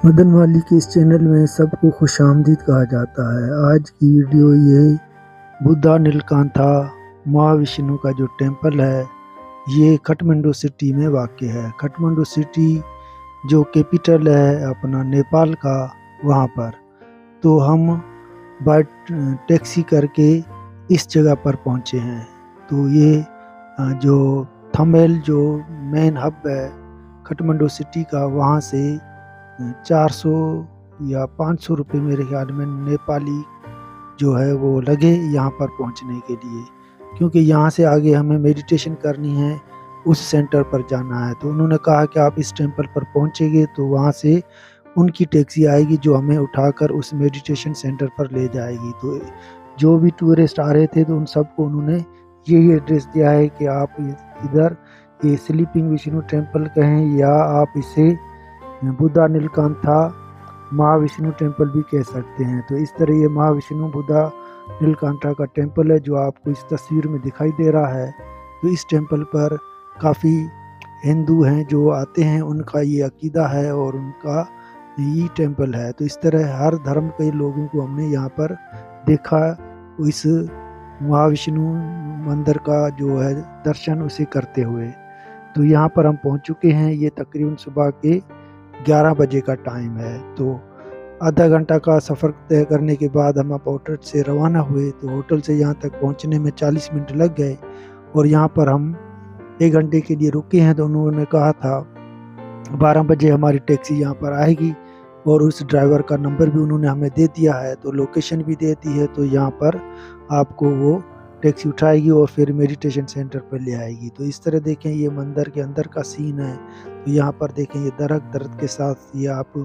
मदन वाली के इस चैनल में सबको खुशामदीद कहा जाता है। आज की वीडियो ये बुद्धा नीलकांथा महाविष्णु का जो टेम्पल है ये काठमांडू सिटी में वाक़ है। काठमांडू सिटी जो कैपिटल है अपना नेपाल का, वहाँ पर तो हम बाय टैक्सी करके इस जगह पर पहुँचे हैं। तो ये जो थंबनेल जो मेन हब है काठमांडू सिटी का, वहाँ से 400 या 500 रुपये मेरे ख्याल में नेपाली जो है वो लगे यहाँ पर पहुँचने के लिए, क्योंकि यहाँ से आगे हमें मेडिटेशन करनी है, उस सेंटर पर जाना है। तो उन्होंने कहा कि आप इस टेंपल पर पहुँचेंगे तो वहाँ से उनकी टैक्सी आएगी जो हमें उठाकर उस मेडिटेशन सेंटर पर ले जाएगी। तो जो भी टूरिस्ट आ रहे थे तो उन सबको उन्होंने यही एड्रेस दिया है कि आप इधर ये स्लीपिंग विष्णु टेम्पल कहें या आप इसे बुद्धा नीलकांथा महाविष्णु टेम्पल भी कह सकते हैं। तो इस तरह ये महाविष्णु बुद्धा नीलकांथा का टेम्पल है जो आपको इस तस्वीर में दिखाई दे रहा है। तो इस टेम्पल पर काफ़ी हिंदू हैं जो आते हैं, उनका ये अकीदा है और उनका ये टेम्पल है। तो इस तरह हर धर्म के लोगों को हमने यहाँ पर देखा, इस महाविष्णु मंदिर का जो है दर्शन उसे करते हुए। तो यहाँ पर हम पहुँच चुके हैं। ये तकरीबन सुबह के 11 बजे का टाइम है। तो आधा घंटा का सफ़र तय करने के बाद हम होटल से रवाना हुए। तो होटल से यहाँ तक पहुँचने में 40 मिनट लग गए और यहाँ पर हम 1 घंटे के लिए रुके हैं। तो उन्होंने कहा था 12 बजे हमारी टैक्सी यहाँ पर आएगी और उस ड्राइवर का नंबर भी उन्होंने हमें दे दिया है, तो लोकेशन भी दे दी है। तो यहाँ पर आपको वो टैक्सी उठाएगी और फिर मेडिटेशन सेंटर पर ले आएगी। तो इस तरह देखें ये मंदिर के अंदर का सीन है। तो यहाँ पर देखें ये दरख्त के साथ ये आप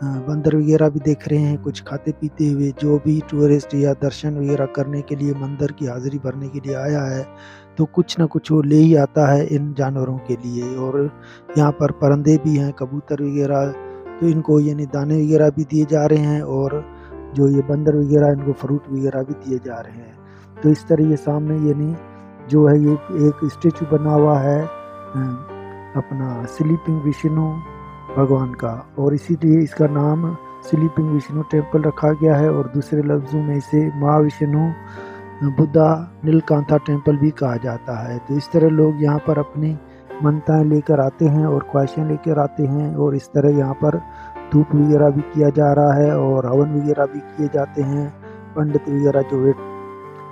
बंदर वगैरह भी देख रहे हैं कुछ खाते पीते हुए। जो भी टूरिस्ट या दर्शन वगैरह करने के लिए मंदिर की हाज़िरी भरने के लिए आया है तो कुछ ना कुछ वो ले ही आता है इन जानवरों के लिए। और यहाँ पर परिंदे भी हैं, कबूतर वगैरह, तो इनको यानी दाने वगैरह भी दिए जा रहे हैं और जो ये बंदर वगैरह इनको फ्रूट वगैरह भी दिए जा रहे हैं। तो इस तरह ये सामने यानी जो है ये एक स्टेचू बना हुआ है अपना स्लीपिंग विष्णु भगवान का, और इसीलिए इसका नाम स्लीपिंग विष्णु टेम्पल रखा गया है। और दूसरे लफ्ज़ों में इसे महाविष्णु बुद्धा नीलकांथा टेम्पल भी कहा जाता है। तो इस तरह लोग यहाँ पर अपनी मनताएं लेकर आते हैं और ख्वाहिशें लेकर आते हैं, और इस तरह यहाँ पर धूप वगैरह भी किया जा रहा है और हवन वगैरह भी किए जाते हैं। पंडित वगैरह जो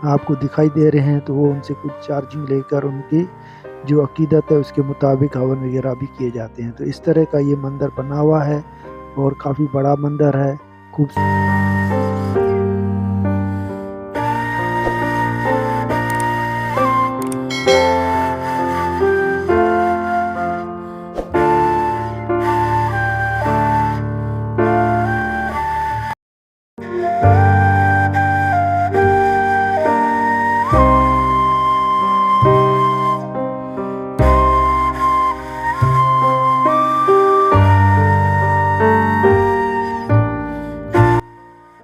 आपको दिखाई दे रहे हैं तो वो उनसे कुछ चार्जिंग लेकर उनकी जो अकीदत है उसके मुताबिक हवन वगैरह भी किए जाते हैं। तो इस तरह का ये मंदिर बना हुआ है और काफ़ी बड़ा मंदिर है, खूबसूरत।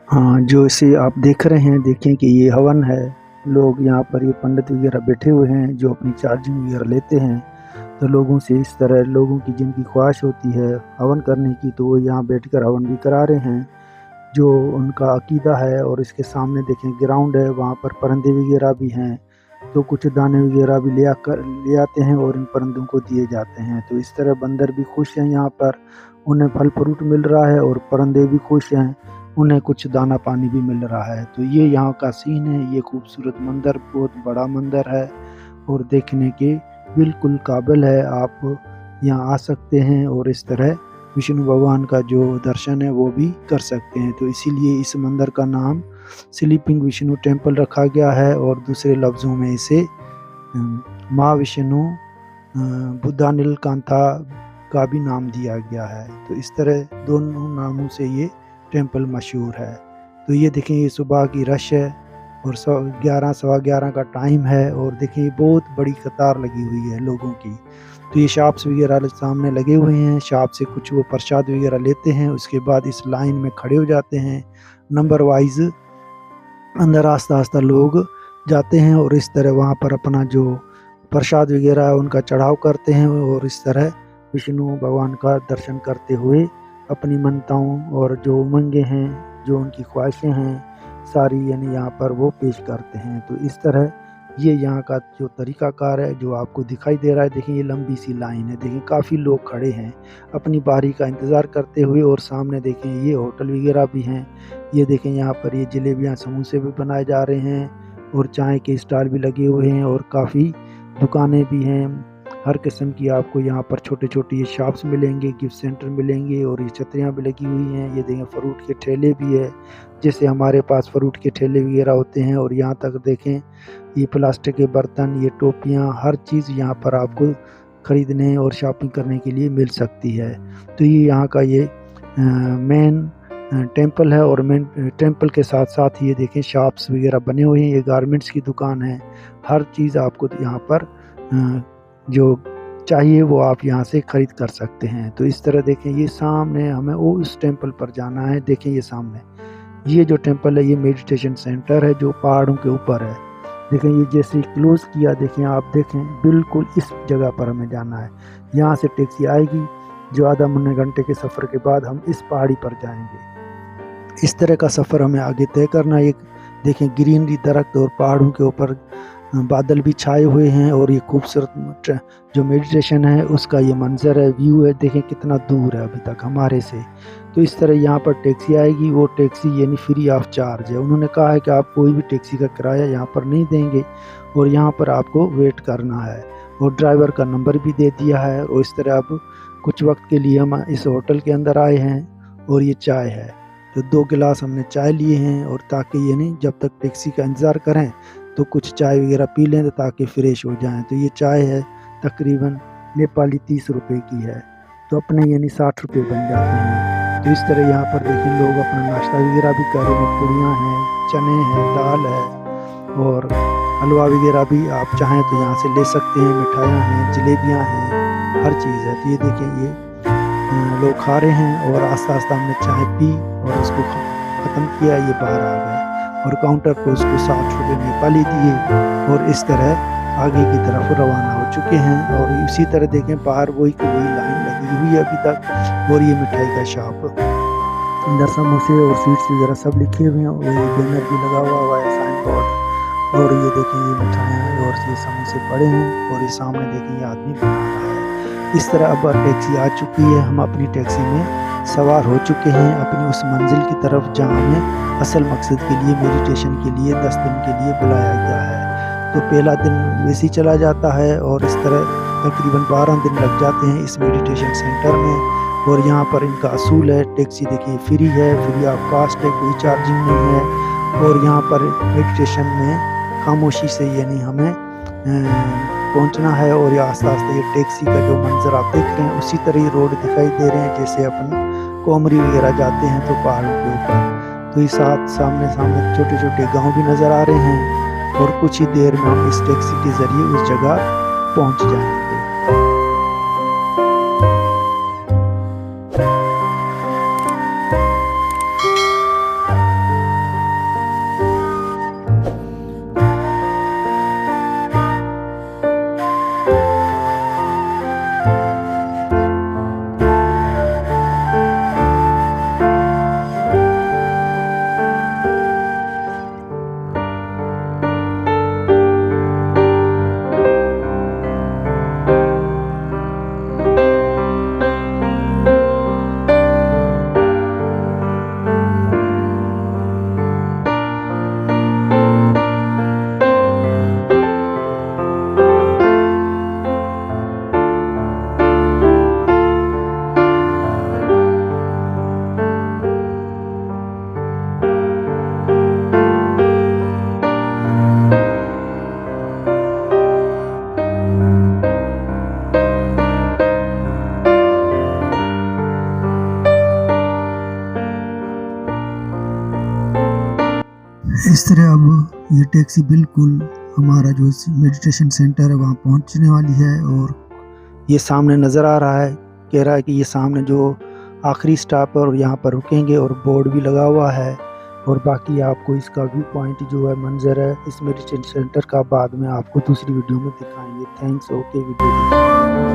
हाँ, जो इसे आप देख रहे हैं, देखें कि ये हवन है। लोग यहाँ पर ये पंडित वगैरह बैठे हुए हैं जो अपनी चार्जिंग वगैरह लेते हैं। तो लोगों से इस तरह लोगों की जिनकी ख्वाहिश होती है हवन करने की तो वो यहाँ बैठकर हवन भी करा रहे हैं जो उनका अकीदा है। और इसके सामने देखें ग्राउंड है, वहाँ पर परिंदे वगैरह भी हैं, तो कुछ दाने वगैरह भी ले आते हैं और इन परिंदों को दिए जाते हैं। तो इस तरह बंदर भी खुश हैं, यहाँ पर उन्हें फल फ्रूट मिल रहा है और परिंदे भी खुश हैं, उन्हें कुछ दाना पानी भी मिल रहा है। तो ये यहाँ का सीन है। ये खूबसूरत मंदिर बहुत बड़ा मंदिर है और देखने के बिल्कुल काबिल है। आप यहाँ आ सकते हैं और इस तरह विष्णु भगवान का जो दर्शन है वो भी कर सकते हैं। तो इसीलिए इस मंदिर का नाम स्लीपिंग विष्णु टेम्पल रखा गया है और दूसरे लफ्ज़ों में इसे महाविष्णु बुद्धा नीलकांथा का भी नाम दिया गया है। तो इस तरह दोनों नामों से ये टेम्पल मशहूर है। तो ये देखें ये सुबह की रश है और 11 सवा 11 का टाइम है और देखिए बहुत बड़ी कतार लगी हुई है लोगों की। तो ये शॉप्स वगैरह सामने लगे हुए हैं, शॉप से कुछ वो प्रसाद वगैरह लेते हैं, उसके बाद इस लाइन में खड़े हो जाते हैं, नंबर वाइज अंदर आस्ता आस्ता लोग जाते हैं और इस तरह वहाँ पर अपना जो प्रसाद वगैरह है उनका चढ़ाव करते हैं और इस तरह विष्णु भगवान का दर्शन करते हुए अपनी मनताओं और जो उमंगें हैं, जो उनकी ख्वाहिशें हैं, सारी यानी यहाँ पर वो पेश करते हैं। तो इस तरह ये यहाँ का जो तरीक़ाकार है जो आपको दिखाई दे रहा है, देखिए ये लंबी सी लाइन है, देखिए काफ़ी लोग खड़े हैं अपनी बारी का इंतज़ार करते हुए, और सामने देखें ये होटल वगैरह भी हैं। ये देखें यहाँ पर ये जलेबियाँ समोसे भी बनाए जा रहे हैं और चाय के स्टॉल भी लगे हुए हैं और काफ़ी दुकानें भी हैं। हर किस्म की आपको यहाँ पर छोटे-छोटे ये शॉप्स मिलेंगे, गिफ्ट सेंटर मिलेंगे और ये छतरियाँ भी लगी हुई हैं। ये देखें फ्रूट के ठेले भी है, जैसे हमारे पास फ्रूट के ठेले वगैरह होते हैं। और यहाँ तक देखें ये प्लास्टिक के बर्तन, ये टोपियाँ, हर चीज़ यहाँ पर आपको ख़रीदने और शॉपिंग करने के लिए मिल सकती है। तो ये यहाँ का ये मेन टेंपल है, और मेन टेंपल के साथ-साथ ये देखें शॉप्स वगैरह बने हुए हैं। ये गारमेंट्स की दुकान है, हर चीज़ आपको यहाँ पर जो चाहिए वो आप यहाँ से ख़रीद कर सकते हैं। तो इस तरह देखें ये सामने हमें वो उस टेंपल पर जाना है। देखें ये सामने ये जो टेंपल है ये मेडिटेशन सेंटर है जो पहाड़ों के ऊपर है। देखें ये जैसे क्लोज़ किया, देखें आप देखें बिल्कुल इस जगह पर हमें जाना है। यहाँ से टैक्सी आएगी जो आधा मुन्ने घंटे के सफ़र के बाद हम इस पहाड़ी पर जाएंगे। इस तरह का सफ़र हमें आगे तय करना है। एक देखें ग्रीनरी, दरख्त और पहाड़ों के ऊपर बादल भी छाए हुए हैं, और ये खूबसूरत जो मेडिटेशन है उसका ये मंज़र है, व्यू है। देखें कितना दूर है अभी तक हमारे से। तो इस तरह यहाँ पर टैक्सी आएगी, वो टैक्सी यानी फ्री ऑफ चार्ज है। उन्होंने कहा है कि आप कोई भी टैक्सी का किराया यहाँ पर नहीं देंगे और यहाँ पर आपको वेट करना है, और ड्राइवर का नंबर भी दे दिया है। और इस तरह अब कुछ वक्त के लिए हम इस होटल के अंदर आए हैं, और ये चाय है, तो 2 गिलास हमने चाय लिए हैं, और ताकि यानी जब तक टैक्सी का इंतज़ार करें तो कुछ चाय वगैरह पी लें ताकि फ़्रेश हो जाएं। तो ये चाय है तकरीबन नेपाली 30 रुपए की है, तो अपने यानी 60 रुपये बन जाते हैं। तो इस तरह यहाँ पर देखें लोग अपना नाश्ता वगैरह भी कर रहे हैं, पूड़ियाँ हैं, चने हैं, दाल है और हलवा वगैरह भी आप चाहें तो यहाँ से ले सकते हैं। मिठाइयाँ हैं, जलेबियाँ हैं, हर चीज़ है। तो ये देखें ये लोग खा रहे हैं, और आस्ता-आस्ता हमने चाय पी और उसको ख़त्म किया, ये बाहर आ गए और काउंटर पे उसको 60 रुपये नेपाली दिए, और इस तरह आगे की तरफ रवाना हो चुके हैं। और इसी तरह देखें बाहर वही की वही लाइन लगी हुई है अभी तक, और ये मिठाई का शॉप, अंदर समोसे और स्वीट्स वगैरह सब लिखे हुए हैं, और ये बैनर भी लगा हुआ है, साइन बोर्ड। और ये देखें ये मिठाइयाँ और ये समोसे पड़े हैं, और ये सामने देखें ये आदमी बना रहा है। इस तरह अब टैक्सी आ चुकी है, हम अपनी टैक्सी में सवार हो चुके हैं अपनी उस मंजिल की तरफ जहाँ हमें असल मकसद के लिए मेडिटेशन के लिए 10 दिन के लिए बुलाया गया है। तो पहला दिन वैसे ही चला जाता है, और इस तरह तकरीबन 12 दिन लग जाते हैं इस मेडिटेशन सेंटर में। और यहाँ पर इनका असूल है, टैक्सी देखिए फ्री है, फ्री ऑफ कास्ट है, कोई चार्जिंग नहीं है। और यहाँ पर मेडिटेशन में खामोशी से यानी हमें पहुंचना है, और ये आस्ता-आस्ता ये टैक्सी का जो मंजर आप देख रहे हैं उसी तरह ही रोड दिखाई दे रहे हैं जैसे अपन कोमरी वगैरह जाते हैं तो पहाड़ों के ऊपर। तो ये सामने छोटे-छोटे गांव भी नज़र आ रहे हैं, और कुछ ही देर में हम इस टैक्सी के ज़रिए उस जगह पहुंच जाएंगे। इस तरह अब ये टैक्सी बिल्कुल हमारा जो मेडिटेशन सेंटर है वहाँ पहुँचने वाली है, और ये सामने नज़र आ रहा है, कह रहा है कि ये सामने जो आखिरी स्टॉप है और यहाँ पर रुकेंगे, और बोर्ड भी लगा हुआ है। और बाकी आपको इसका व्यू पॉइंट जो है मंजर है इस मेडिटेशन सेंटर का बाद में आपको दूसरी वीडियो में दिखाएंगे। Thanks, okay video.